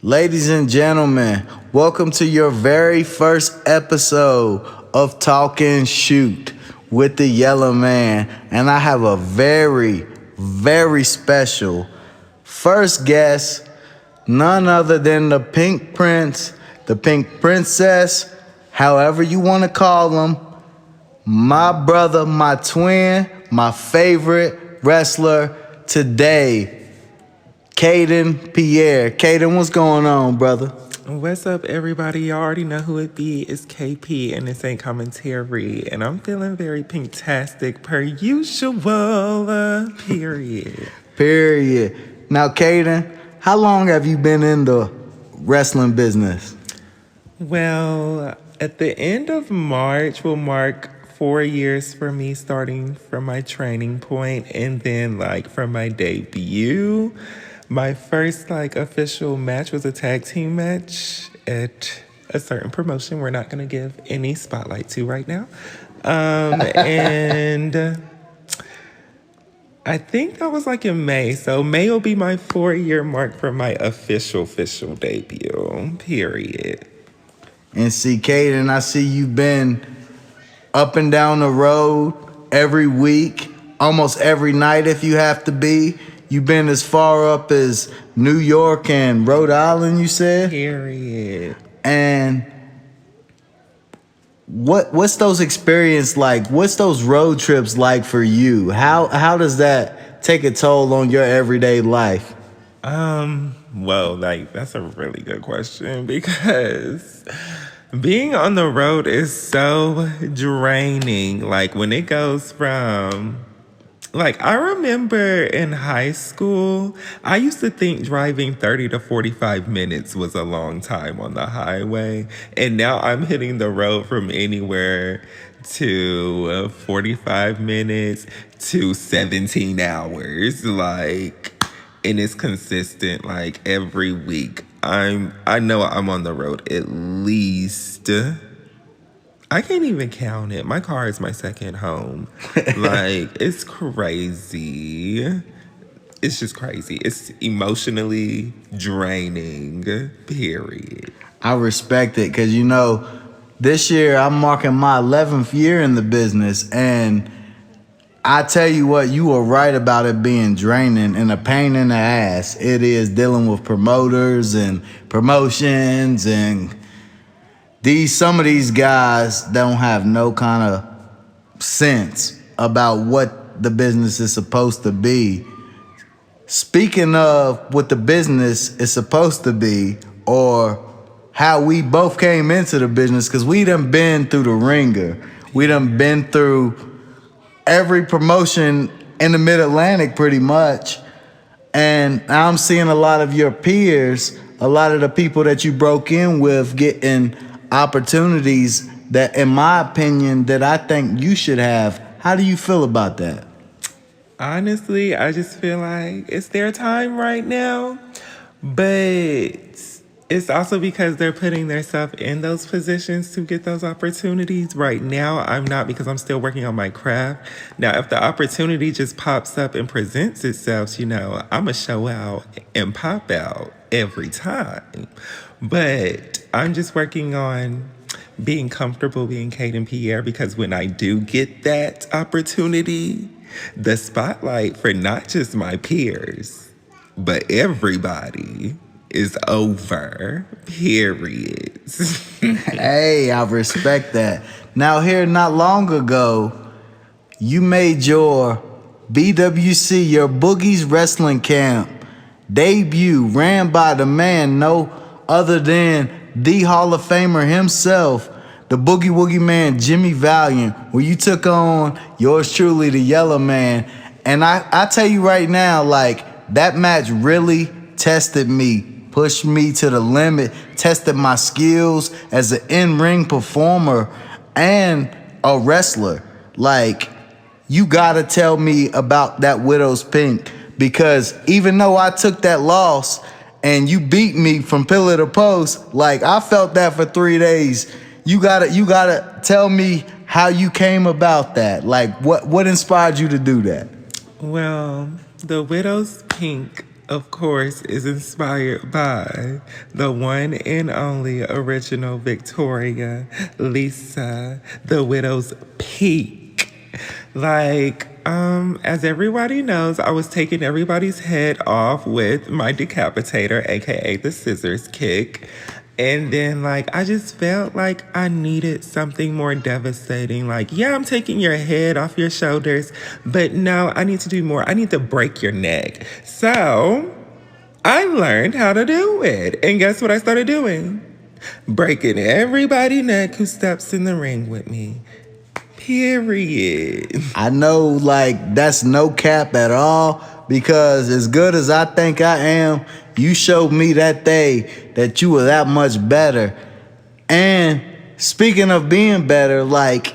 Ladies and gentlemen, welcome to your very first episode of Talkin Shoot with the Yela man. And I have a very, very special first guest, none other than the Pink Prince, the Pink Princess, however you want to call him, my brother, my twin, my favorite wrestler today, Kaydin, Pierre. Kaydin, what's going on, brother? What's up, everybody? Y'all already know who it be. It's KP, and this ain't commentary. And I'm feeling very pinktastic per usual, period. Period. Now, Kaydin, how long have you been in the wrestling business? Well, at the end of March will mark 4 years for me starting from my training point, and then from my debut. My first official match was a tag team match at a certain promotion we're not going to give any spotlight to right now. And I think that was in May. So May will be my 4-year mark for my official debut, period. And see, Kaydin, I see you've been up and down the road every week, almost every night if you have to be. You've been as far up as New York and Rhode Island, you said? Period. And what's those experiences like? What's those road trips like for you? How does that take a toll on your everyday life? Well, that's a really good question because being on the road is so draining. When it goes from I remember in high school, I used to think driving 30 to 45 minutes was a long time on the highway. And now I'm hitting the road from anywhere to 45 minutes to 17 hours. And it's consistent, every week. I know I'm on the road at least, I can't even count it. My car is my second home. It's crazy. It's just crazy. It's emotionally draining, period. I respect it because, this year I'm marking my 11th year in the business. And I tell you what, you were right about it being draining and a pain in the ass. It is dealing with promoters and promotions and some of these guys don't have no kind of sense about what the business is supposed to be. Speaking of what the business is supposed to be, or how we both came into the business, because we done been through the ringer. We done been through every promotion in the Mid-Atlantic pretty much. And I'm seeing a lot of your peers, a lot of the people that you broke in with getting opportunities that, in my opinion, that I think you should have. How do you feel about that? Honestly, I just feel like it's their time right now. But it's also because they're putting themselves in those positions to get those opportunities. Right now, I'm not, because I'm still working on my craft. Now, if the opportunity just pops up and presents itself, I'm going to show out and pop out every time. But I'm just working on being comfortable being Kaydin Pierre, because when I do get that opportunity, the spotlight for not just my peers, but everybody is over, period. Hey, I respect that. Now, here not long ago, you made your BWC, your Boogie's Wrestling Camp debut, ran by the man no other than the Hall of Famer himself, the Boogie Woogie Man, Jimmy Valiant, where you took on yours truly, the Yela man. And I tell you right now, that match really tested me, pushed me to the limit, tested my skills as an in-ring performer and a wrestler. You gotta tell me about that Widow's Pink, because even though I took that loss and you beat me from pillar to post, I felt that for 3 days. You gotta tell me how you came about that. What inspired you to do that? Well, the Widow's Pink of course, is inspired by the one and only original Victoria, Lisa, the widow's peak. Like, as everybody knows, I was taking everybody's head off with my decapitator, aka the scissors kick. And then, like, I just felt like I needed something more devastating. Like, yeah, I'm taking your head off your shoulders, but no, I need to do more. I need to break your neck. So I learned how to do it. And guess what I started doing? Breaking everybody's neck who steps in the ring with me. Period. I know, like, that's no cap at all, because as good as I think I am, you showed me that day that you were that much better. And speaking of being better, like,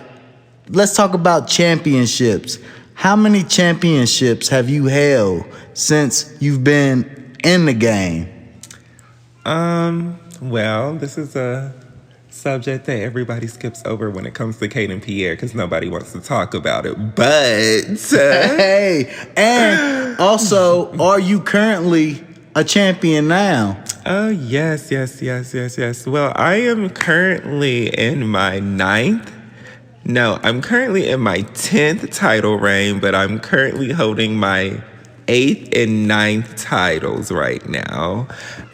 let's talk about championships. How many championships have you held since you've been in the game? Well, this is a subject that everybody skips over when it comes to Kaydin Pierre because nobody wants to talk about it. But hey, and also, are you currently a champion now? oh yes. Well, I am currently in my I'm currently in my 10th title reign, but I'm currently holding my 8th and 9th titles right now.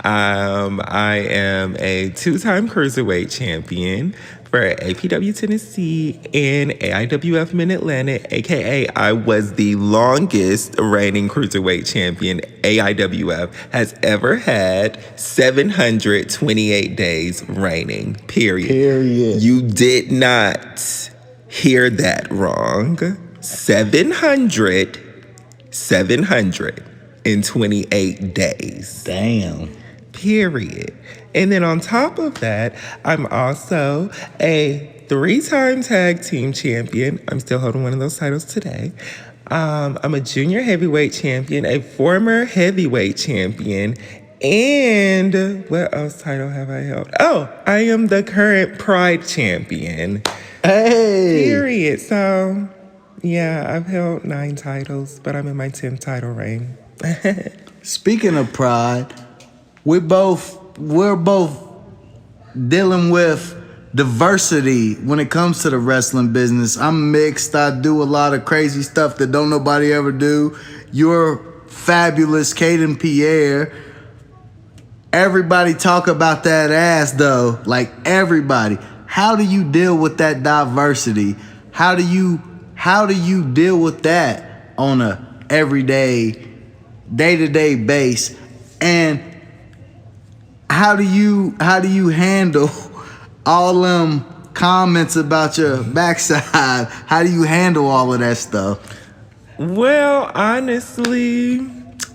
I am a 2-time cruiserweight champion for APW Tennessee and AIWF Mid-Atlantic, aka I was the longest reigning cruiserweight champion AIWF has ever had, 728 days reigning, period. You did not hear that wrong. 728 days. Damn. Period. And then on top of that, I'm also a 3-time tag team champion. I'm still holding one of those titles today. I'm a junior heavyweight champion, a former heavyweight champion, and what else title have I held? Oh, I am the current Pride champion. Hey. Period. So, yeah, I've held 9 titles, but I'm in my 10th title reign. Speaking of Pride, we're both dealing with diversity when it comes to the wrestling business. I'm mixed. I do a lot of crazy stuff that don't nobody ever do. You're fabulous, Kaydin Pierre. Everybody talk about that ass though, like everybody. How do you deal with that diversity? How do you deal with that on a everyday, day-to-day base? And how do you handle all them comments about your backside? How do you handle all of that stuff? Well, honestly,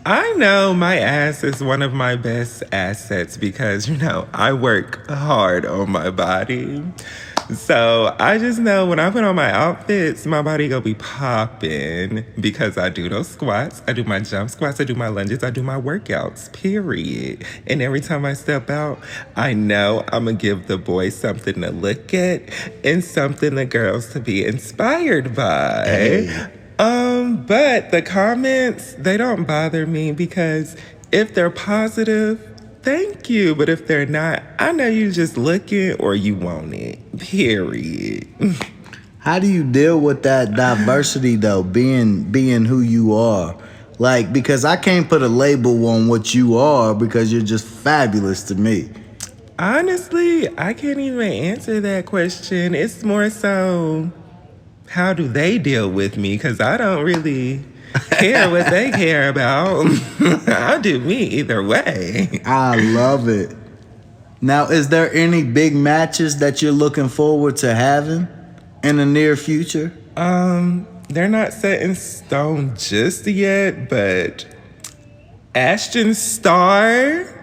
I know my ass is one of my best assets because, I work hard on my body. So I just know when I put on my outfits, my body gonna be popping because I do those squats, I do my jump squats, I do my lunges, I do my workouts, period. And every time I step out, I know I'm gonna give the boys something to look at and something the girls to be inspired by. Hey. But the comments, they don't bother me because if they're positive, thank you. But if they're not, I know you just looking or you want it. Period. How do you deal with that diversity though, being who you are? Like, because I can't put a label on what you are because you're just fabulous to me. Honestly, I can't even answer that question. It's more so, how do they deal with me? Because I don't really care what they care about. I'll do me either way. I love it. Now, is there any big matches that you're looking forward to having in the near future? They're not set in stone just yet, but Ashton Starr,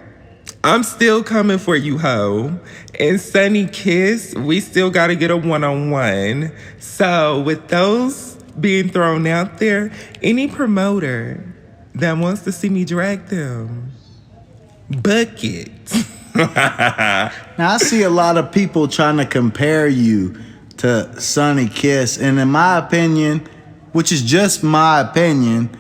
I'm still coming for you, ho. And Sunny Kiss, we still got to get a one-on-one. So with those being thrown out there, any promoter that wants to see me drag them, book it. Now, I see a lot of people trying to compare you to Sunny Kiss. And in my opinion, which is just my opinion,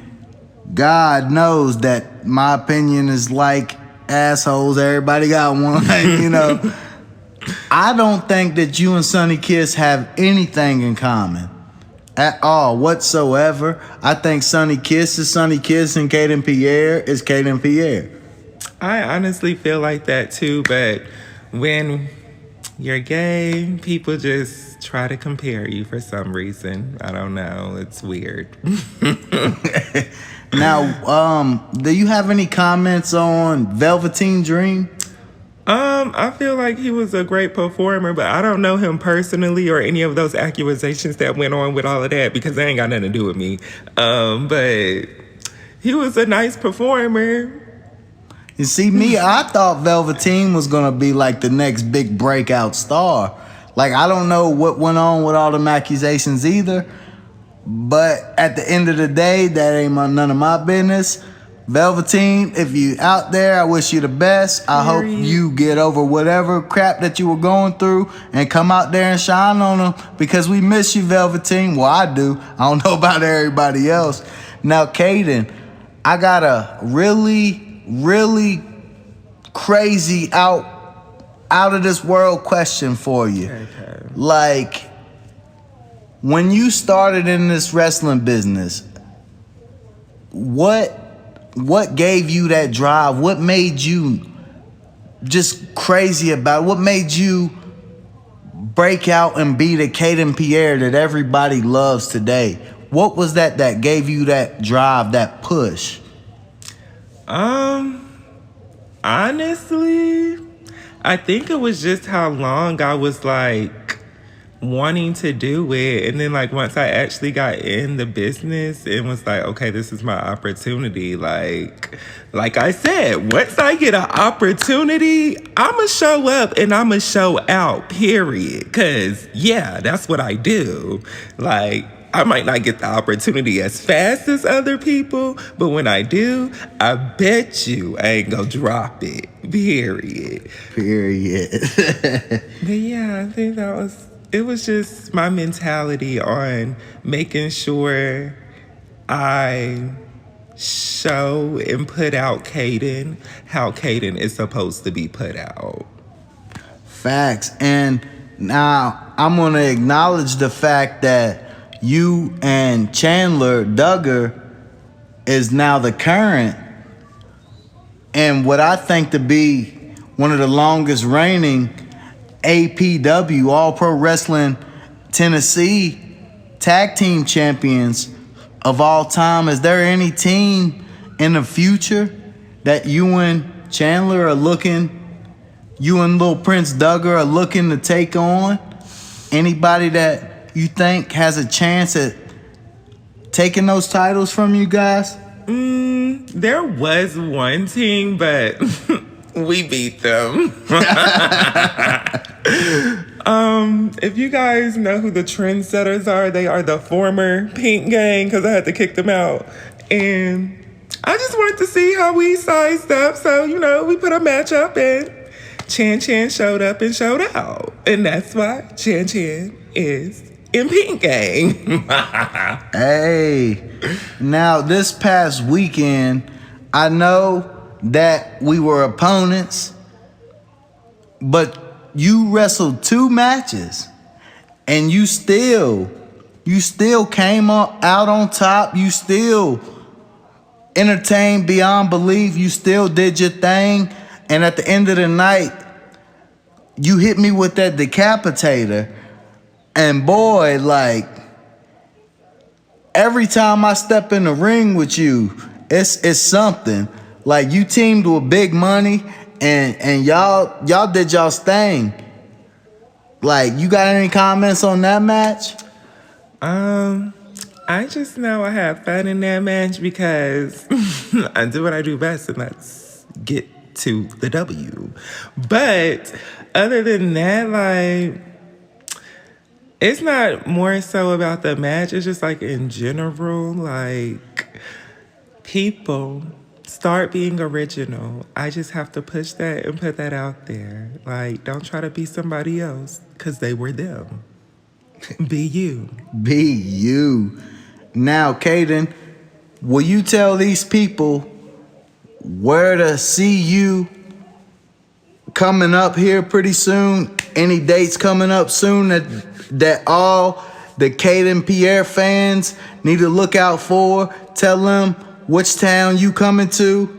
God knows that my opinion is like assholes. Everybody got one, you know. I don't think that you and Sonny Kiss have anything in common at all whatsoever. I think Sonny Kiss is Sonny Kiss and Kaydin Pierre is Kaydin Pierre. I honestly feel like that too, but when you're gay, people just try to compare you for some reason. I don't know. It's weird. Now, do you have any comments on Velveteen Dream? I feel like he was a great performer, but I don't know him personally or any of those accusations that went on with all of that because they ain't got nothing to do with me. But he was a nice performer. You see, me, I thought Velveteen was gonna be like the next big breakout star. Like, I don't know what went on with all them accusations either, but at the end of the day, that ain't none of my business. Velveteen, if you out there, I wish you the best. I hope you get over whatever crap that you were going through and come out there and shine on them because we miss you, Velveteen. Well, I do. I don't know about everybody else. Now, Kaydin, I got a really, really crazy out of this world question for you. Okay. Like, when you started in this wrestling business, what gave you that drive? What made you just crazy about it? What made you break out and be the Kaydin Pierre that everybody loves today? What was that gave you that drive, that push? Honestly, I think it was just how long I was like wanting to do it. And then like once I actually got in the business and was like, okay, this is my opportunity. Like I said, once I get an opportunity, I'ma show up and I'ma show out, period. Cause yeah, that's what I do. Like, I might not get the opportunity as fast as other people, but when I do, I bet you I ain't gonna drop it, period. But yeah, I think it was just my mentality on making sure I show and put out Kaydin how Kaydin is supposed to be put out. Facts. And now I'm going to acknowledge the fact that you and Chandler Duggar is now the current and what I think to be one of the longest reigning APW, All Pro Wrestling Tennessee tag team champions of all time. Is there any team in the future that you and Chandler are looking, you and Little Prince Duggar are looking to take on? Anybody that you think has a chance at taking those titles from you guys? There was one team, but we beat them. If you guys know who the Trendsetters are, they are the former Pink Gang because I had to kick them out. And I just wanted to see how we sized up. So, we put a match up and Chan showed up and showed out. And that's why Chan is in Pink Gang. Hey, now this past weekend, I know that we were opponents, but you wrestled 2 matches and you still came out on top. You still entertained beyond belief. You still did your thing. And at the end of the night, you hit me with that decapitator. And boy, like, every time I step in the ring with you, it's something. Like, you teamed with Big Money and y'all did y'all's thing. Like, you got any comments on that match? I just know I had fun in that match because I do what I do best, and that's get to the W. But other than that, like, it's not more so about the match. It's just like in general, like, people start being original. I just have to push that and put that out there. Like, don't try to be somebody else because they were them. Be you. Be you. Now, Kaydin, will you tell these people where to see you coming up here pretty soon. Any dates coming up soon that all the Kaydin Pierre fans need to look out for? Tell them which town you coming to.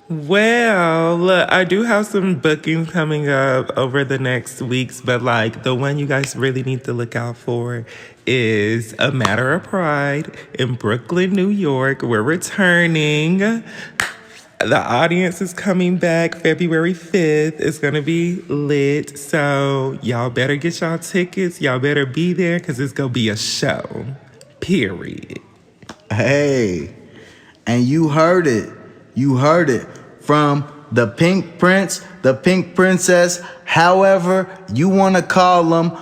Well, I do have some bookings coming up over the next weeks, but like the one you guys really need to look out for is A Matter of Pride in Brooklyn, New York. We're returning. The audience is coming back February 5th. It's going to be lit. So y'all better get y'all tickets. Y'all better be there because it's going to be a show. Period. Hey, and you heard it. You heard it from the Pink Prince, the Pink Princess, however you want to call them.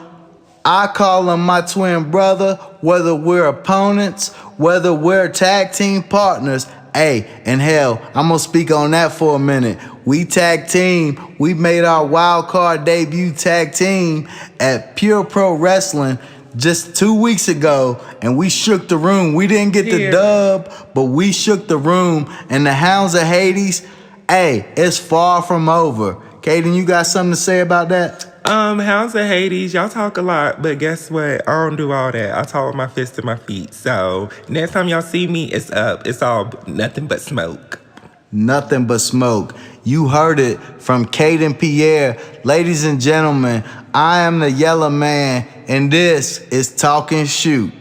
I call him my twin brother, whether we're opponents, whether we're tag team partners. Hey, and hell, I'm going to speak on that for a minute. We tag team. We made our wild card debut tag team at Pure Pro Wrestling just 2 weeks ago, and we shook the room. We didn't get the dub, but we shook the room. And the Hounds of Hades, hey, it's far from over. Kaydin, you got something to say about that? Hounds of Hades, y'all talk a lot, but guess what? I don't do all that. I talk with my fists and my feet. So next time y'all see me, it's up. It's all nothing but smoke. Nothing but smoke. You heard it from Kaydin Pierre. Ladies and gentlemen, I am the Yela Man, and this is Talkin' Shoot.